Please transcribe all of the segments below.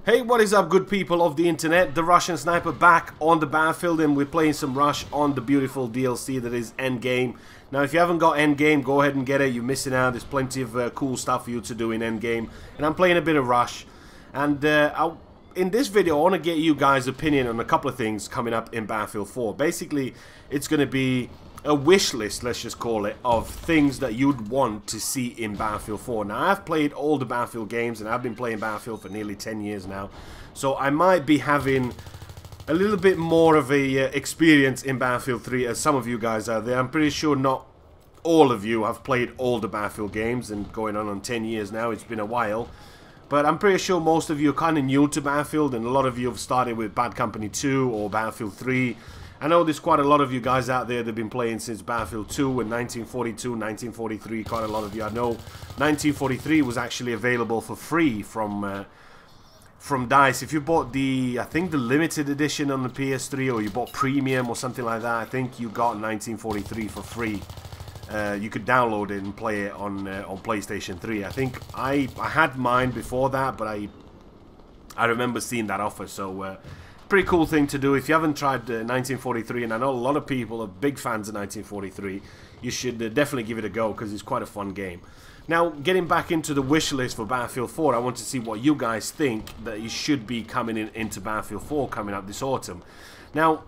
Hey, what is up, good people of the internet? The Russian Sniper back on the battlefield, and we're playing some Rush on the beautiful DLC that is Endgame. Now, if you haven't got Endgame, go ahead and get it. You're missing out. There's plenty of cool stuff for you to do in Endgame. And I'm playing a bit of Rush. And in this video, I want to get you guys' opinion on a couple of things coming up in Battlefield 4. Basically, it's going to be a wish list, let's just call it, of things that you'd want to see in Battlefield 4. Now, I've played all the Battlefield games, and I've been playing Battlefield for nearly 10 years now. So I might be having a little bit more of a experience in Battlefield 3 as some of you guys out there. I'm pretty sure not all of you have played all the Battlefield games, and going on 10 years now, it's been a while. But I'm pretty sure most of you are kind of new to Battlefield, and a lot of you have started with Bad Company 2 or Battlefield 3. I know there's quite a lot of you guys out there that have been playing since Battlefield 2 and 1942, 1943, quite a lot of you. I know 1943 was actually available for free from DICE. If you bought the, I think the limited edition on the PS3, or you bought premium or something like that, I think you got 1943 for free. You could download it and play it on PlayStation 3. I think I had mine before that, but I remember seeing that offer, so pretty cool thing to do. If you haven't tried 1943, and I know a lot of people are big fans of 1943, you should definitely give it a go, because it's quite a fun game. Now, getting back into the wish list for Battlefield 4, I want to see what you guys think that you should be coming into Battlefield 4 coming up this autumn. Now,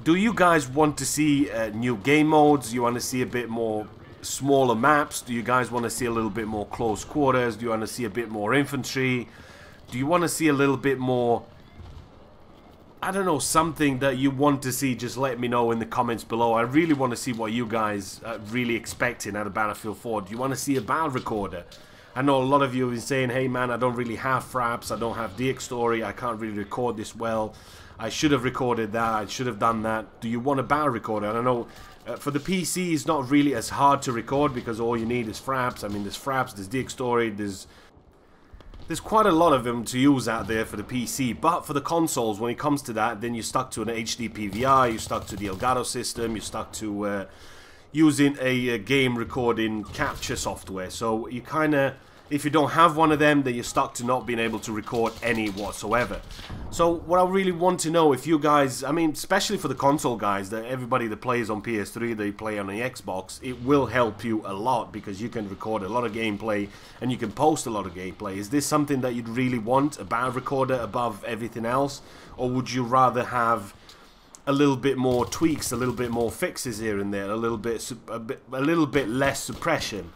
do you guys want to see new game modes? You want to see a bit more smaller maps? Do you guys want to see a little bit more close quarters? Do you want to see a bit more infantry? Do you want to see a little bit more, I don't know, something that you want to see? Just let me know in the comments below. I really want to see what you guys are really expecting out of Battlefield 4. Do you want to see a battle recorder? I know a lot of you have been saying, hey man, I don't really have fraps, I don't have DX story, I can't really record this well. I should have recorded that, I should have done that. Do you want a battle recorder? And I know for the PC it's not really as hard to record, because all you need is fraps. I mean, there's fraps, there's DX story, there's quite a lot of them to use out there for the PC. But for the consoles, when it comes to that, then you're stuck to an HD PVR, you're stuck to the Elgato system, you're stuck to using a game recording capture software. So you kind of, if you don't have one of them, then you're stuck to not being able to record any whatsoever. So what I really want to know, if you guys, I mean, especially for the console guys, that everybody that plays on PS3, they play on the Xbox, it will help you a lot, because you can record a lot of gameplay and you can post a lot of gameplay. Is this something that you'd really want, a battle recorder above everything else? Or would you rather have a little bit more tweaks, a little bit more fixes here and there, a little bit less suppression,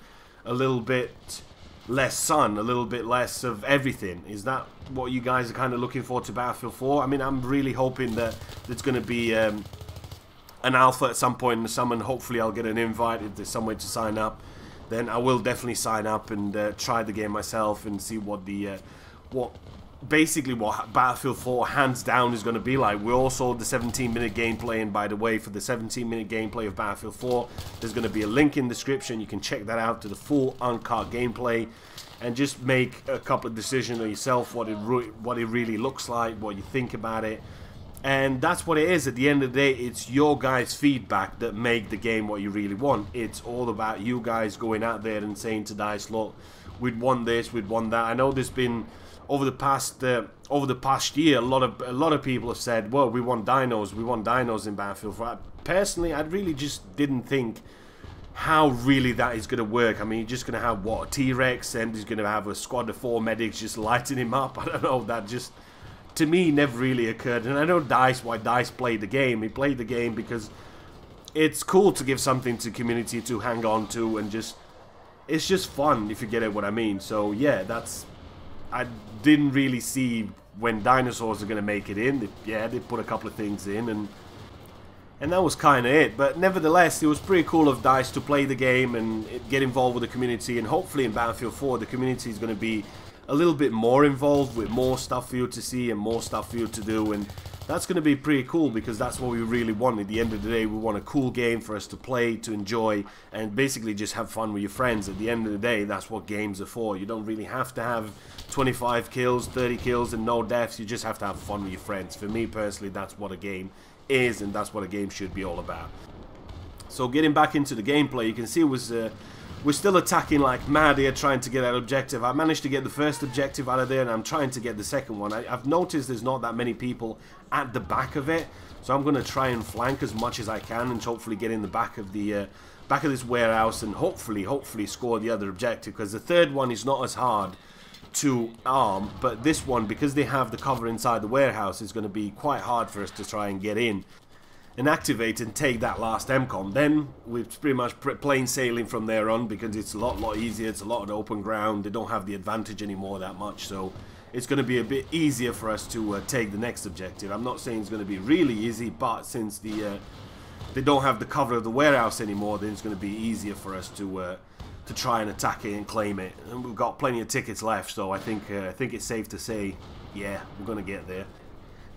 a little bit less sun, a little bit less of everything? Is that what you guys are kind of looking for to Battlefield 4? I mean, I'm really hoping that there's going to be an alpha at some point in the summer, and hopefully I'll get an invite. If there's somewhere to sign up, then I will definitely sign up and try the game myself and see what the basically what Battlefield 4 hands down is going to be like. We also the 17-minute gameplay, and by the way, for the 17-minute gameplay of Battlefield 4, there's going to be a link in the description. You can check that out to the full uncut gameplay and just make a couple of decisions on yourself, what it really looks like, what you think about it. And that's what it is. At the end of the day, it's your guys' feedback that make the game what you really want. It's all about you guys going out there and saying to DICE, look, we'd want this, we'd want that. I know there's been over the past year, a lot of people have said, well, we want dinos in Battlefield 4. Personally, I really just didn't think how really that is going to work. I mean, you're just going to have, what, a T-Rex, and he's going to have a squad of 4 medics just lighting him up. I don't know, that just, to me, never really occurred. And I know why DICE played the game. He played the game because it's cool to give something to community to hang on to, and just, it's just fun, if you get it what I mean. So yeah, I didn't really see when dinosaurs are going to make it in. They put a couple of things in, and that was kind of it. But nevertheless, it was pretty cool of DICE to play the game and get involved with the community. And hopefully in Battlefield 4, the community is going to be a little bit more involved, with more stuff for you to see and more stuff for you to do. And that's going to be pretty cool, because that's what we really want. At the end of the day, we want a cool game for us to play, to enjoy, and basically just have fun with your friends. At the end of the day, that's what games are for. You don't really have to have 25 kills, 30 kills, and no deaths. You just have to have fun with your friends. For me personally, that's what a game is, and that's what a game should be all about. So getting back into the gameplay, you can see it was we're still attacking like mad here, trying to get that objective. I managed to get the first objective out of there, and I'm trying to get the second one. I've noticed there's not that many people at the back of it, so I'm going to try and flank as much as I can and hopefully get in the back of the back of this warehouse and hopefully score the other objective, because the third one is not as hard to arm, but this one, because they have the cover inside the warehouse, is going to be quite hard for us to try and get in and activate and take that last MCOM. Then we're pretty much plain sailing from there on, because it's a lot easier. It's a lot of open ground. They don't have the advantage anymore that much, so it's going to be a bit easier for us to take the next objective. I'm not saying it's going to be really easy, but since they don't have the cover of the warehouse anymore, then it's going to be easier for us to try and attack it and claim it. And we've got plenty of tickets left, so I think it's safe to say, yeah, we're going to get there.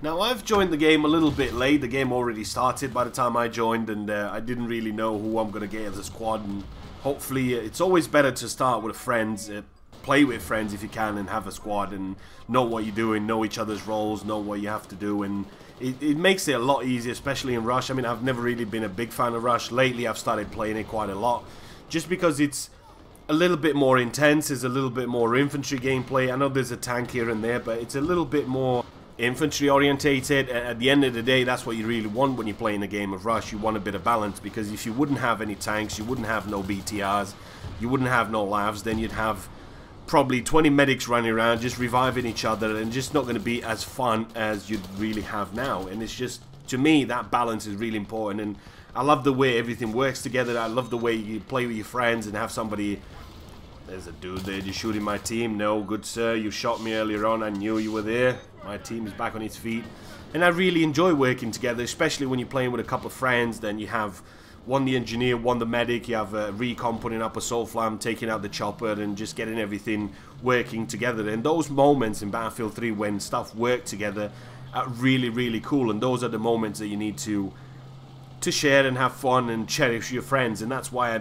Now, I've joined the game a little bit late. The game already started by the time I joined, and I didn't really know who I'm going to get as a squad. And hopefully, it's always better to start with friends, play with friends if you can, and have a squad and know what you're doing, know each other's roles, know what you have to do, and it makes it a lot easier, especially in Rush. I mean, I've never really been a big fan of Rush. Lately, I've started playing it quite a lot, just because it's a little bit more intense. There's a little bit more infantry gameplay. I know there's a tank here and there, but it's a little bit more infantry orientated. At the end of the day, that's what you really want when you're playing a game of Rush. You want a bit of balance, because if you wouldn't have any tanks, you wouldn't have no BTRs, you wouldn't have no lavs, then you'd have probably 20 medics running around just reviving each other, and just not going to be as fun as you'd really have now. And it's just, to me, that balance is really important, and I love the way everything works together. I love the way you play with your friends and have somebody. There's a dude there just shooting my team. No, good sir, you shot me earlier on. I knew you were there. My team is back on its feet. And I really enjoy working together, especially when you're playing with a couple of friends. Then you have one the engineer, one the medic. You have a recon putting up a soul flam, taking out the chopper, and just getting everything working together. And those moments in Battlefield 3 when stuff worked together are really, really cool. And those are the moments that you need to share and have fun and cherish your friends. And that's why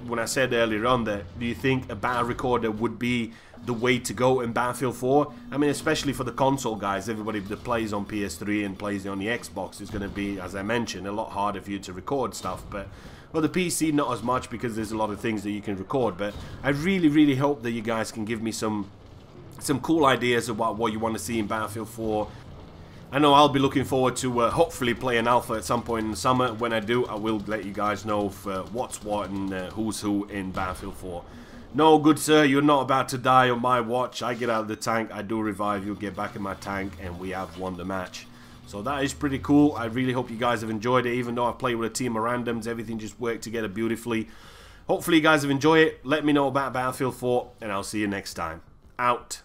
when I said earlier on that, do you think a battle recorder would be the way to go in Battlefield 4? I mean, especially for the console guys, everybody that plays on PS3 and plays on the Xbox is going to be, as I mentioned, a lot harder for you to record stuff. But for the PC, not as much, because there's a lot of things that you can record. But I really, really hope that you guys can give me some cool ideas about what you want to see in Battlefield 4. I know I'll be looking forward to hopefully play an alpha at some point in the summer. When I do, I will let you guys know what's what and who's who in Battlefield 4. No, good sir, you're not about to die on my watch. I get out of the tank, I do revive you, get back in my tank, and we have won the match. So that is pretty cool. I really hope you guys have enjoyed it. Even though I've played with a team of randoms, everything just worked together beautifully. Hopefully you guys have enjoyed it. Let me know about Battlefield 4, and I'll see you next time. Out.